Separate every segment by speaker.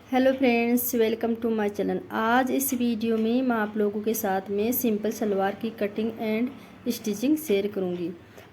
Speaker 1: Hello friends, welcome to my channel. आज इस video में मैं आप लोगों के साथ में सिंपल सलवार की कटिंग एंड स्टिचिंग शेयर करूंगी।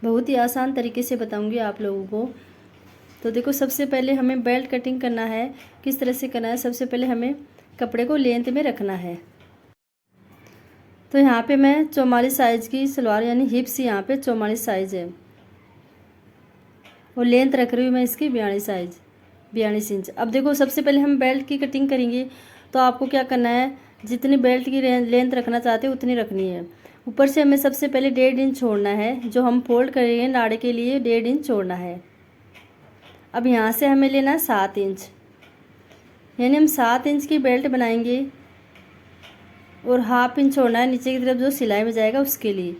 Speaker 1: बहुत ही आसान तरीके से बताऊंगी आप लोगों को। तो देखो, सबसे पहले हमें बेल्ट कटिंग करना है। किस तरह से करना है? सबसे पहले हमें कपड़े को लेंथ में रखना है। तो यहाँ पे मैं 44 साइज़ की सलवार यानी हिप्स यहाँ पे 44 साइज़ है और लेंथ रख रही हूँ मैं इसकी 42 इंच। अब देखो, सबसे पहले हम बेल्ट की कटिंग करेंगे। तो आपको क्या करना है, जितनी बेल्ट की लेंथ रखना चाहते हो उतनी रखनी है। ऊपर से हमें सबसे पहले 1.5 इंच छोड़ना है। जो हम फोल्ड करेंगे नाड़े के लिए 1.5 इंच छोड़ना है। अब यहाँ से हमें लेना है 7 इंच, यानी हम 7 इंच की बेल्ट बनाएंगे और हाफ इंच छोड़ना है नीचे की तरफ जो सिलाई में जाएगा उसके लिए।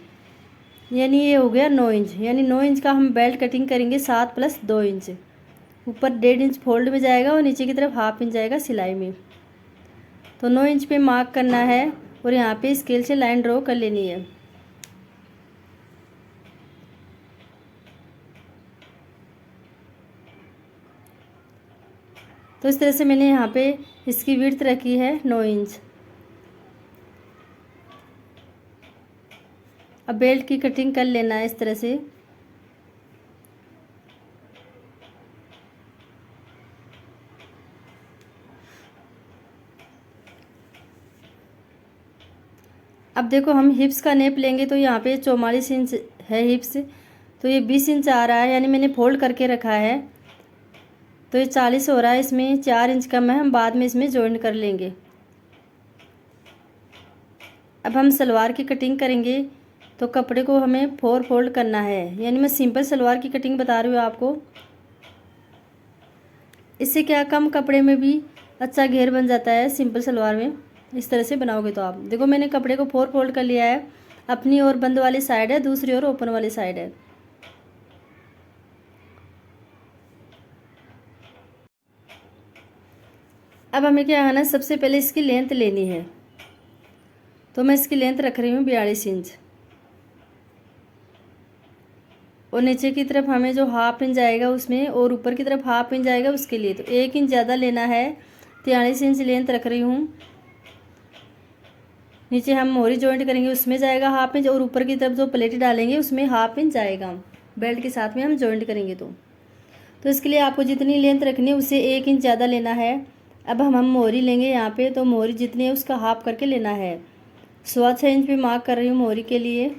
Speaker 1: यानी ये हो गया 9 इंच। यानी 9 इंच का हम बेल्ट कटिंग करेंगे। 7 + 2 इंच ऊपर 1.5 इंच फोल्ड में जाएगा और नीचे की तरफ हाफ इंच जाएगा सिलाई में। तो 9 इंच पे मार्क करना है और यहाँ पे स्केल से लाइन ड्रॉ कर लेनी है। तो इस तरह से मैंने यहाँ पे इसकी विड्थ रखी है 9 इंच। अब बेल्ट की कटिंग कर लेना है इस तरह से। अब देखो, हम हिप्स का नेप लेंगे। तो यहाँ पे 44 इंच है हिप्स, तो ये 20 इंच आ रहा है, यानी मैंने फोल्ड करके रखा है। तो ये 40 हो रहा है। इसमें 4 इंच कम है, हम बाद में इसमें जॉइंट कर लेंगे। अब हम सलवार की कटिंग करेंगे। तो कपड़े को हमें 4 फोल्ड करना है, यानी मैं सिंपल सलवार की कटिंग बता रही हूँ आपको। इससे क्या, कम कपड़े में भी अच्छा घेर बन जाता है सिंपल सलवार में। इस तरह से बनाओगे तो आप देखो, मैंने कपड़े को 4 फोल्ड कर लिया है। अपनी ओर बंद वाली साइड है, दूसरी ओर ओपन वाली साइड है। अब हमें क्या करना है, सबसे पहले इसकी लेंथ लेनी है। तो मैं इसकी लेंथ रख रही हूँ 42 इंच और नीचे की तरफ हमें जो हाफ इंच आएगा उसमें और ऊपर की तरफ हाफ इंच आएगा उसके लिए तो 1 इंच ज़्यादा लेना है। 43 इंच लेंथ रख रही हूँ। नीचे हम मोहरी जॉइंट करेंगे उसमें जाएगा हाफ इंच और ऊपर की तरफ जो प्लेट डालेंगे उसमें हाफ इंच जाएगा। बेल्ट के साथ में हम जॉइंट करेंगे तो इसके लिए आपको जितनी लेंथ रखनी है उससे 1 इंच ज़्यादा लेना है। अब हम मोहरी लेंगे यहाँ पे। तो मोहरी जितनी है उसका हाफ करके लेना है। 6.25 इंच पे मार्क कर रही हूँ मोहरी के लिए।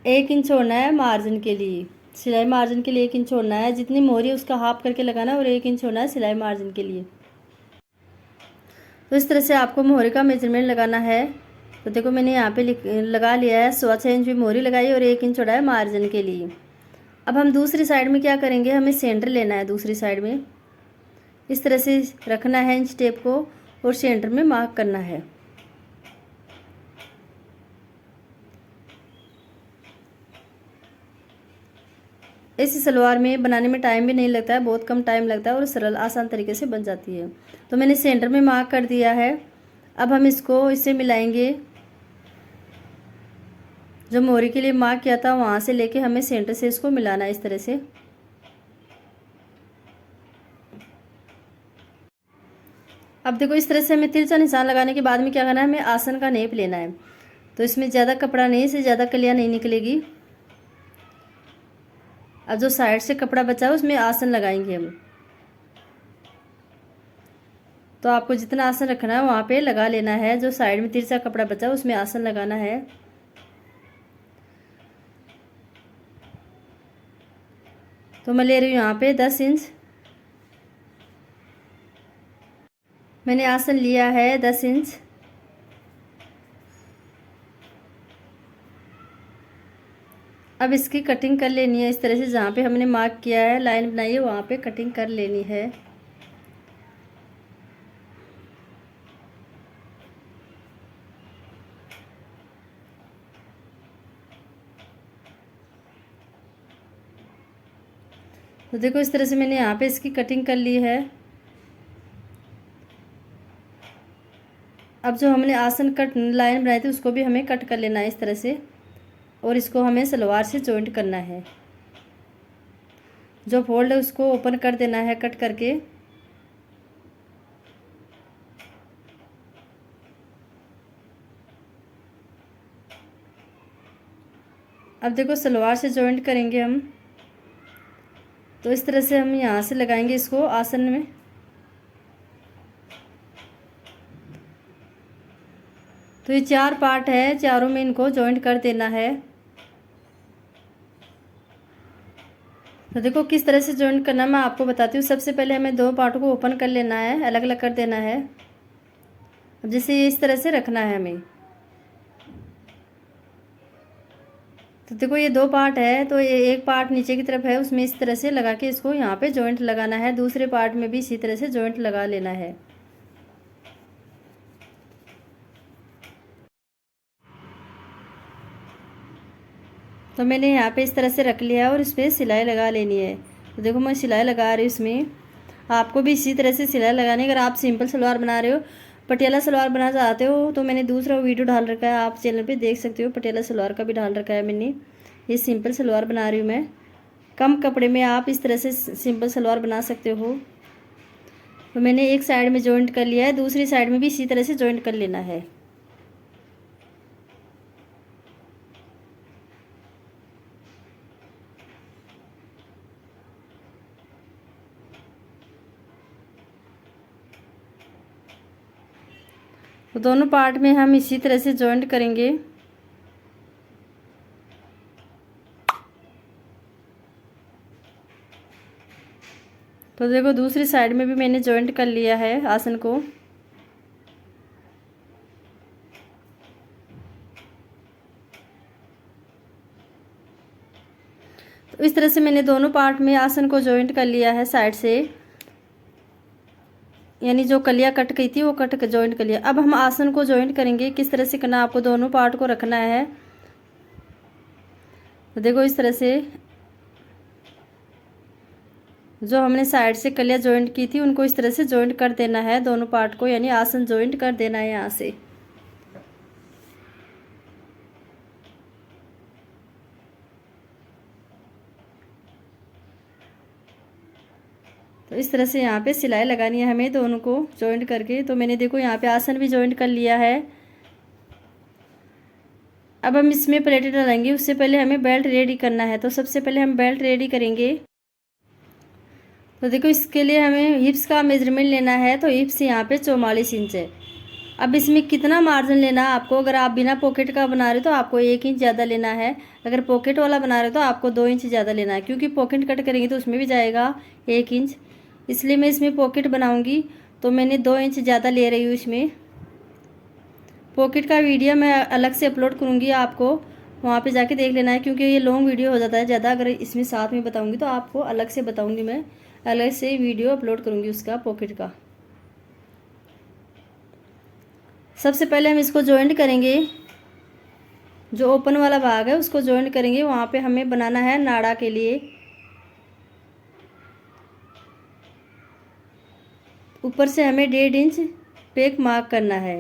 Speaker 1: एक इंच छोड़ना है मार्जिन के लिए, सिलाई मार्जिन के लिए 1 इंच छोड़ना है। जितनी मोहरी है उसका हाफ करके लगाना है और 1 इंच छोड़ना है सिलाई मार्जिन के लिए। तो इस तरह से आपको मोहरी का मेजरमेंट लगाना है। तो देखो, मैंने यहाँ पे लगा लिया है। 6.25 इंच भी मोहरी लगाई और 1 इंच छोड़ा है मार्जिन के लिए। अब हम दूसरी साइड में क्या करेंगे, हमें सेंटर लेना है। दूसरी साइड में इस तरह से रखना है इंच टेप को और सेंटर में मार्क करना है। इस सलवार में बनाने में टाइम भी नहीं लगता है, बहुत कम टाइम लगता है और सरल आसान तरीके से बन जाती है। तो मैंने सेंटर में मार्क कर दिया है। अब हम इसको इससे मिलाएंगे। जो मोहरी के लिए मार्क किया था वहाँ से लेके हमें सेंटर से इसको मिलाना है इस तरह से। अब देखो, इस तरह से हमें तिरछा निशान लगाने के बाद में क्या करना है, हमें आसन का नेप लेना है। तो इसमें ज़्यादा कपड़ा नहीं, इससे ज़्यादा कलियाँ नहीं निकलेगी। अब जो साइड से कपड़ा बचा है उसमें आसन लगाएंगे हम। तो आपको जितना आसन रखना है वहाँ पे लगा लेना है। जो साइड में तिरछा कपड़ा बचा है उसमें आसन लगाना है। तो मैं ले रही हूँ यहाँ पे 10 इंच। मैंने आसन लिया है 10 इंच। अब इसकी कटिंग कर लेनी है इस तरह से। जहाँ पे हमने मार्क किया है, लाइन बनाई है, वहाँ पे कटिंग कर लेनी है। तो देखो, इस तरह से मैंने यहाँ पे इसकी कटिंग कर ली है। अब जो हमने आसन कट लाइन बनाई थी उसको भी हमें कट कर लेना है इस तरह से और इसको हमें सलवार से जॉइंट करना है। जो फोल्ड है उसको ओपन कर देना है कट करके। अब देखो सलवार से जॉइंट करेंगे हम, तो इस तरह से हम यहाँ से लगाएंगे इसको आसन में। तो ये 4 पार्ट है, चारों में इनको जॉइंट कर देना है। तो देखो किस तरह से जॉइंट करना मैं आपको बताती हूँ। सबसे पहले हमें 2 पार्ट को ओपन कर लेना है, अलग अलग कर देना है। अब जैसे इस तरह से रखना है हमें। तो देखो ये 2 पार्ट है, तो ये एक पार्ट नीचे की तरफ है, उसमें इस तरह से लगा के इसको यहाँ पे जॉइंट लगाना है। दूसरे पार्ट में भी इसी तरह से जॉइंट लगा लेना है। तो मैंने यहाँ पे इस तरह से रख लिया और इस पर सिलाई लगा लेनी है। तो देखो मैं सिलाई लगा रही हूँ इसमें। आपको भी इसी तरह से सिलाई लगानी है। अगर आप सिंपल सलवार बना रहे हो, पटियाला सलवार बनाना चाहते हो, तो मैंने दूसरा वीडियो डाल रखा है, आप चैनल पे देख सकते हो। पटियाला सलवार का भी डाल रखा है मैंने। ये सिंपल सलवार बना रही हूँ मैं। कम कपड़े में आप इस तरह से सिंपल सलवार बना सकते हो। तो मैंने एक साइड में जॉइंट कर लिया है, दूसरी साइड में भी इसी तरह से जॉइंट कर लेना है। तो दोनों पार्ट में हम इसी तरह से जॉइंट करेंगे। तो देखो दूसरी साइड में भी मैंने जॉइंट कर लिया है आसन को। तो इस तरह से मैंने दोनों पार्ट में आसन को जॉइंट कर लिया है साइड से, यानी जो कलियां कट गई थी वो कट कर जॉइंट कर लिया। अब हम आसन को जॉइंट करेंगे। किस तरह से करना, आपको दोनों पार्ट को रखना है। तो देखो इस तरह से जो हमने साइड से कलियां जॉइंट की थी उनको इस तरह से जॉइंट कर देना है दोनों पार्ट को, यानी आसन जॉइंट कर देना है यहाँ से। तो इस तरह से यहाँ पे सिलाई लगानी है हमें दोनों को जॉइंट करके। तो मैंने देखो यहाँ पे आसन भी जॉइंट कर लिया है। अब हम इसमें प्लेटें डालेंगे, उससे पहले हमें बेल्ट रेडी करना है। तो सबसे पहले हम बेल्ट रेडी करेंगे। तो देखो इसके लिए हमें हिप्स का मेजरमेंट लेना है। तो हिप्स यहाँ पे 44 इंच है। अब इसमें कितना मार्जिन लेना है आपको, अगर आप बिना पॉकेट का बना रहे हो तो आपको 1 इंच ज़्यादा लेना है। अगर पॉकेट वाला बना रहे हो तो आपको 2 इंच ज़्यादा लेना है, क्योंकि पॉकेट कट करेंगे तो उसमें भी जाएगा 1 इंच। इसलिए मैं इसमें पॉकेट बनाऊंगी, तो मैंने 2 इंच ज़्यादा ले रही हूँ इसमें। पॉकेट का वीडियो मैं अलग से अपलोड करूँगी, आपको वहाँ पे जाके देख लेना है, क्योंकि ये लॉन्ग वीडियो हो जाता है ज़्यादा। अगर इसमें साथ में बताऊँगी तो आपको अलग से बताऊँगी, मैं अलग से वीडियो अपलोड करूँगी उसका पॉकेट का। सबसे पहले हम इसको जॉइंट करेंगे। जो ओपन वाला भाग है उसको जॉइंट करेंगे। वहाँ पे हमें बनाना है नाड़ा के लिए। ऊपर से हमें 1.5 इंच पे एक मार्क करना है,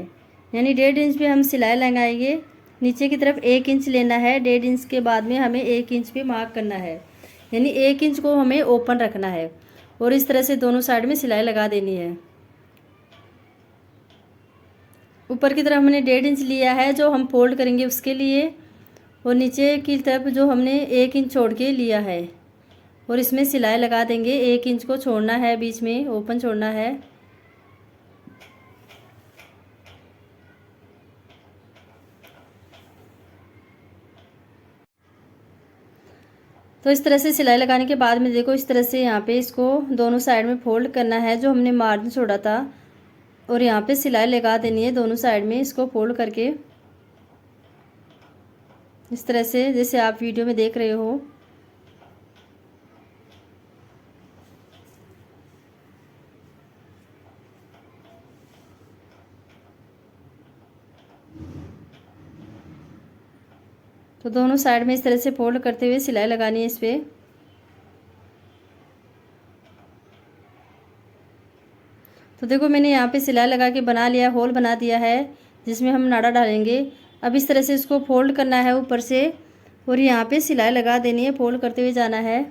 Speaker 1: यानी 1.5 इंच पे हम सिलाई लगाएंगे। नीचे की तरफ 1 इंच लेना है। 1.5 इंच के बाद में हमें 1 इंच पे मार्क करना है, यानी 1 इंच को हमें ओपन रखना है। और इस तरह से दोनों साइड में सिलाई लगा देनी है। ऊपर की तरफ हमने 1.5 इंच लिया है जो हम फोल्ड करेंगे उसके लिए, और नीचे की तरफ जो हमने 1 इंच छोड़ के लिया है, और इसमें सिलाई लगा देंगे। 1 इंच को छोड़ना है, बीच में ओपन छोड़ना है। तो इस तरह से सिलाई लगाने के बाद में देखो इस तरह से यहाँ पे इसको दोनों साइड में फोल्ड करना है जो हमने मार्जिन छोड़ा था, और यहाँ पे सिलाई लगा देनी है दोनों साइड में, इसको फोल्ड करके इस तरह से, जैसे आप वीडियो में देख रहे हो। तो दोनों साइड में इस तरह से फोल्ड करते हुए सिलाई लगानी है इस पर। तो देखो मैंने यहाँ पे सिलाई लगा के बना लिया, होल बना दिया है जिसमें हम नाड़ा डालेंगे। अब इस तरह से इसको फोल्ड करना है ऊपर से, और यहाँ पे सिलाई लगा देनी है, फोल्ड करते हुए जाना है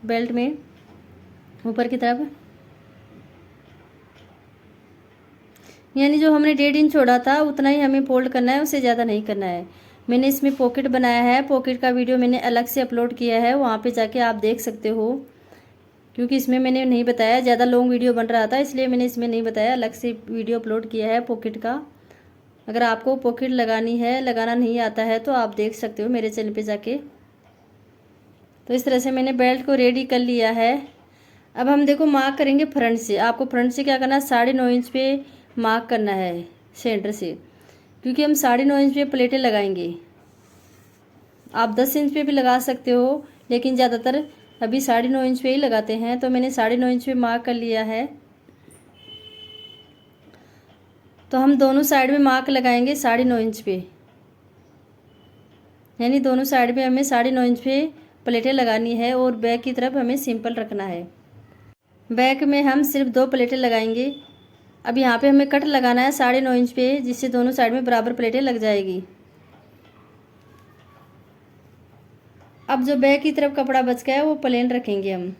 Speaker 1: बेल्ट में। ऊपर की तरफ, यानी जो हमने 1.5 इंच छोड़ा था उतना ही हमें फोल्ड करना है, उससे ज़्यादा नहीं करना है। मैंने इसमें पॉकेट बनाया है, पॉकेट का वीडियो मैंने अलग से अपलोड किया है, वहाँ पे जाके आप देख सकते हो, क्योंकि इसमें मैंने नहीं बताया, ज़्यादा लॉन्ग वीडियो बन रहा था इसलिए मैंने इसमें नहीं बताया, अलग से वीडियो अपलोड किया है पॉकेट का। अगर आपको पॉकेट लगानी है, लगाना नहीं आता है तो आप देख सकते हो मेरे चैनल पे जाके। तो इस तरह से मैंने बेल्ट को रेडी कर लिया है। अब हम देखो मार्क करेंगे फ्रंट से। आपको फ्रंट से क्या करना है, 9.5 इंच पे मार्क करना है सेंटर से, क्योंकि हम 9.5 इंच पे प्लेटें लगाएंगे। आप 10 इंच पे भी लगा सकते हो, लेकिन ज़्यादातर अभी 9.5 इंच पे ही लगाते हैं। तो मैंने 9.5 इंच पे मार्क कर लिया है। तो हम दोनों साइड में मार्क लगाएंगे 9.5 इंच पे, यानी दोनों साइड पे हमें 9.5 इंच पे प्लेटें लगानी है और बैक की तरफ हमें सिंपल रखना है। बैक में हम सिर्फ 2 प्लेटें लगाएंगे। अब यहाँ पे हमें कट लगाना है 9.5 इंच पे, जिससे दोनों साइड में बराबर प्लेटें लग जाएगी। अब जो बैक की तरफ कपड़ा बच गया है वो प्लेन रखेंगे हम।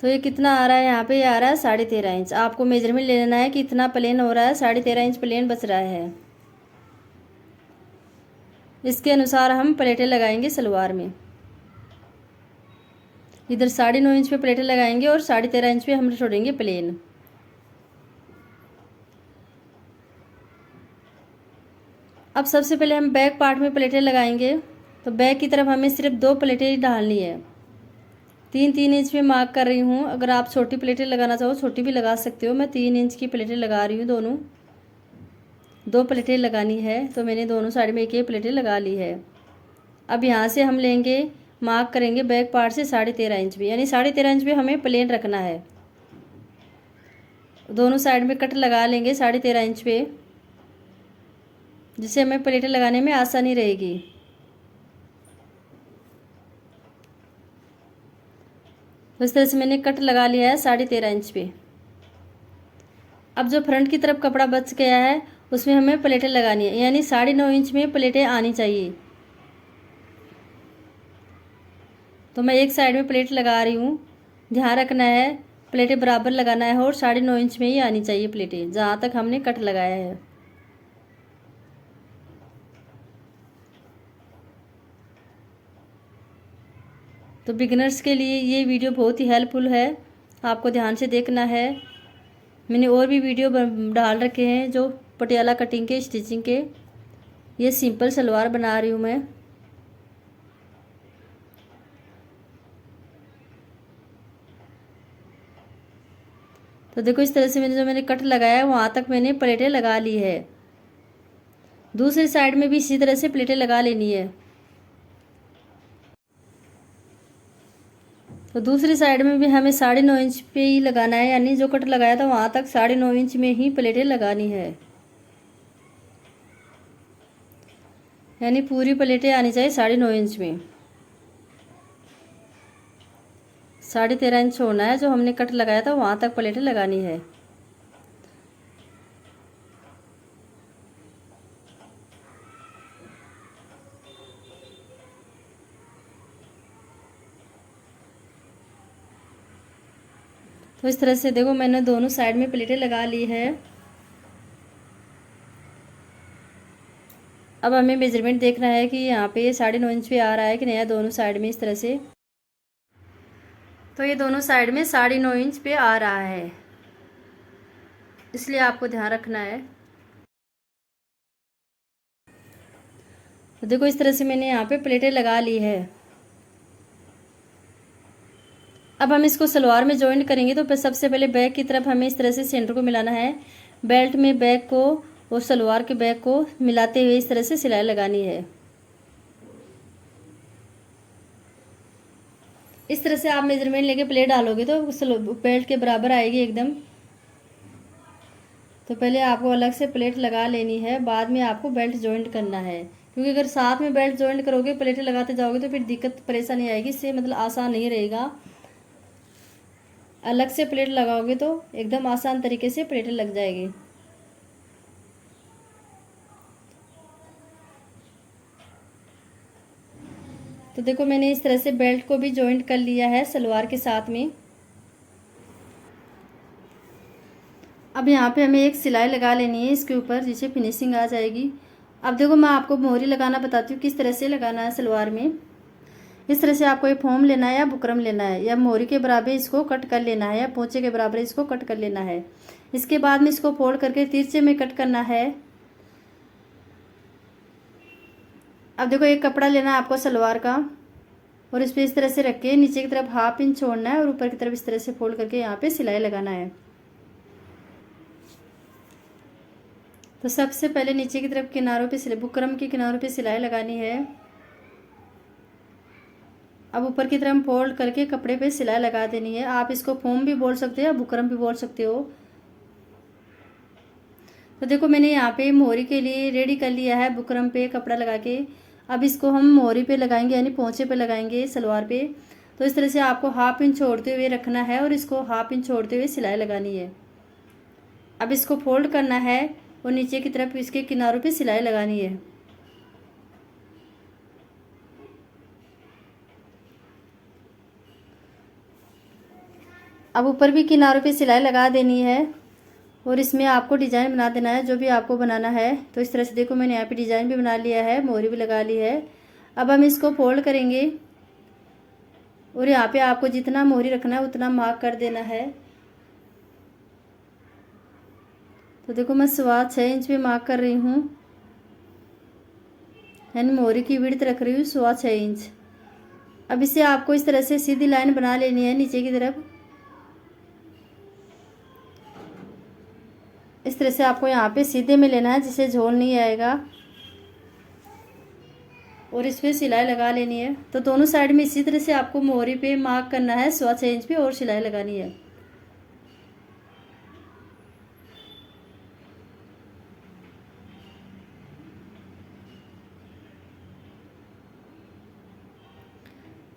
Speaker 1: तो ये कितना आ रहा है, यहाँ पे ये आ रहा है 13.5 इंच। आपको मेजरमेंट ले लेना है कि इतना प्लेन हो रहा है, 13.5 इंच प्लेन बच रहा है। इसके अनुसार हम प्लेटें लगाएंगे सलवार में। इधर 9.5 इंच पे प्लेटें लगाएंगे और 13.5 इंच पे हम छोड़ेंगे प्लेन। अब सबसे पहले हम बैक पार्ट में प्लेटें लगाएंगे। तो बैक की तरफ हमें सिर्फ 2 प्लेटें ही डालनी है। 3-3 इंच में मार्क कर रही हूँ। अगर आप छोटी प्लेटें लगाना चाहो छोटी भी लगा सकते हो। मैं 3 इंच की प्लेटें लगा रही हूँ, दोनों 2 प्लेटें लगानी है। तो मैंने दोनों साइड में एक प्लेटें लगा ली है। अब यहाँ से हम लेंगे, मार्क करेंगे बैक पार्ट से 13.5 इंच पे, यानी 13.5 इंच पे हमें प्लेन रखना है। दोनों साइड में कट लगा लेंगे 13.5 इंच पे, जिससे हमें प्लेटें लगाने में आसानी रहेगी। तो इस तरह से मैंने कट लगा लिया है 13.5 इंच पे। अब जो फ्रंट की तरफ कपड़ा बच गया है उसमें हमें प्लेटें लगानी है, यानी 9.5 इंच में प्लेटें आनी चाहिए। तो मैं एक साइड में प्लेट लगा रही हूँ। ध्यान रखना है प्लेटें बराबर लगाना है और 9.5 इंच में ही आनी चाहिए प्लेटें, जहाँ तक हमने कट लगाया है। तो बिगिनर्स के लिए ये वीडियो बहुत ही हेल्पफुल है, आपको ध्यान से देखना है। मैंने और भी वीडियो डाल रखे हैं जो पटियाला कटिंग के, स्टिचिंग के। ये सिंपल सलवार बना रही हूँ मैं। तो देखो इस तरह से मैंने कट लगाया है वहाँ तक मैंने प्लेटें लगा ली है। दूसरी साइड में भी इसी तरह से प्लेटें लगा लेनी है। तो दूसरी साइड में भी हमें 9.5 इंच पे ही लगाना है, यानी जो कट लगाया था वहाँ तक 9.5 इंच में ही प्लेटें लगानी है, यानी पूरी प्लेटें आनी चाहिए 9.5 इंच में। 13.5 इंच छोड़ना है, जो हमने कट लगाया था वहाँ तक प्लेटें लगानी है। तो इस तरह से देखो मैंने दोनों साइड में प्लेटें लगा ली है। अब हमें मेजरमेंट देखना है कि यहाँ पे ये 9.5 इंच पे आ रहा है कि नहीं, दोनों साइड में इस तरह से। तो ये दोनों साइड में 9.5 इंच पे आ रहा है, इसलिए आपको ध्यान रखना है। तो देखो इस तरह से मैंने यहाँ पे प्लेटें लगा ली है। अब हम इसको सलवार में जॉइंट करेंगे। तो सबसे पहले बैक की तरफ हमें इस तरह से सेंटर को मिलाना है। बेल्ट में बैक को और सलवार के बैक को मिलाते हुए इस तरह से सिलाई लगानी है। इस तरह से आप मेजरमेंट लेके प्लेट डालोगे तो बेल्ट के बराबर आएगी एकदम। तो पहले आपको अलग से प्लेट लगा लेनी है, बाद में आपको बेल्ट जॉइंट करना है, क्योंकि अगर साथ में बेल्ट जॉइंट करोगे प्लेटें लगाते जाओगे तो फिर दिक्कत परेशानी आएगी, इससे मतलब आसान नहीं रहेगा। अलग से प्लेट लगाओगे तो एकदम आसान तरीके से प्लेटें लग जाएगी। तो देखो मैंने इस तरह से बेल्ट को भी जॉइंट कर लिया है सलवार के साथ में। अब यहाँ पे हमें एक सिलाई लगा लेनी है इसके ऊपर, जिससे फिनिशिंग आ जाएगी। अब देखो मैं आपको मोहरी लगाना बताती हूँ किस तरह से लगाना है सलवार में। इस तरह से आपको ये फॉर्म लेना है या बुकरम लेना है, या मोहरी के बराबर इसको कट कर लेना है, या पोंचे के बराबर इसको कट कर लेना है। इसके बाद में इसको फोल्ड करके तिरछे में कट करना है। अब देखो एक कपड़ा लेना है आपको सलवार का, और इस पर इस तरह से रख के नीचे की तरफ 1/2 इंच छोड़ना है और ऊपर की तरफ इस तरह से फोल्ड करके यहाँ पे सिलाई लगाना है। तो सबसे पहले नीचे की तरफ किनारों पे सिलाई, बुकरम के किनारों पे सिलाई लगानी है। अब ऊपर की तरफ फोल्ड करके कपड़े पे सिलाई लगा देनी है। आप इसको फॉर्म भी बोल सकते हो या बुकरम भी बोल सकते हो। तो देखो मैंने यहाँ पे मोहरी के लिए रेडी कर लिया है बुकरम पे कपड़ा लगा के। अब इसको हम मोहरी पे लगाएंगे, यानी पोंचे पे लगाएंगे सलवार पे। तो इस तरह से आपको 1/2 इंच छोड़ते हुए रखना है और इसको 1/2 इंच छोड़ते हुए सिलाई लगानी है। अब इसको फोल्ड करना है और नीचे की तरफ इसके किनारों पे सिलाई लगानी है। अब ऊपर भी किनारों पे सिलाई लगा देनी है और इसमें आपको डिज़ाइन बना देना है जो भी आपको बनाना है। तो इस तरह से देखो मैंने यहाँ पे डिज़ाइन भी बना लिया है, मोहरी भी लगा ली है। अब हम इसको फोल्ड करेंगे और यहाँ पे आपको जितना मोहरी रखना है उतना मार्क कर देना है। तो देखो मैं 6.25 इंच पे मार्क कर रही हूँ, यानी मोहरी की विड्थ रख रही हूँ 6.25 इंच। अब इसे आपको इस तरह से सीधी लाइन बना लेनी है नीचे की तरफ। इस तरह से आपको यहाँ पे सीधे में लेना है जिससे झोल नहीं आएगा, और इस पर सिलाई लगा लेनी है। तो दोनों साइड में इसी तरह से आपको मोहरी पे मार्क करना है 6.25 इंच पे और सिलाई लगानी है।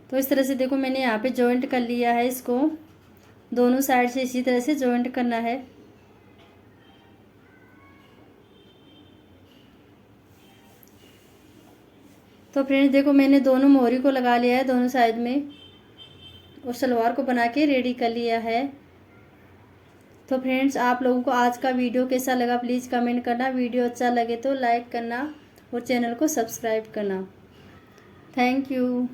Speaker 1: तो इस तरह से देखो मैंने यहाँ पे जॉइंट कर लिया है इसको, दोनों साइड से इसी तरह से जॉइंट करना है। तो फ्रेंड्स देखो मैंने दोनों मोहरी को लगा लिया है दोनों साइड में और सलवार को बना के रेडी कर लिया है। तो फ्रेंड्स आप लोगों को आज का वीडियो कैसा लगा प्लीज़ कमेंट करना। वीडियो अच्छा लगे तो लाइक करना और चैनल को सब्सक्राइब करना। Thank you.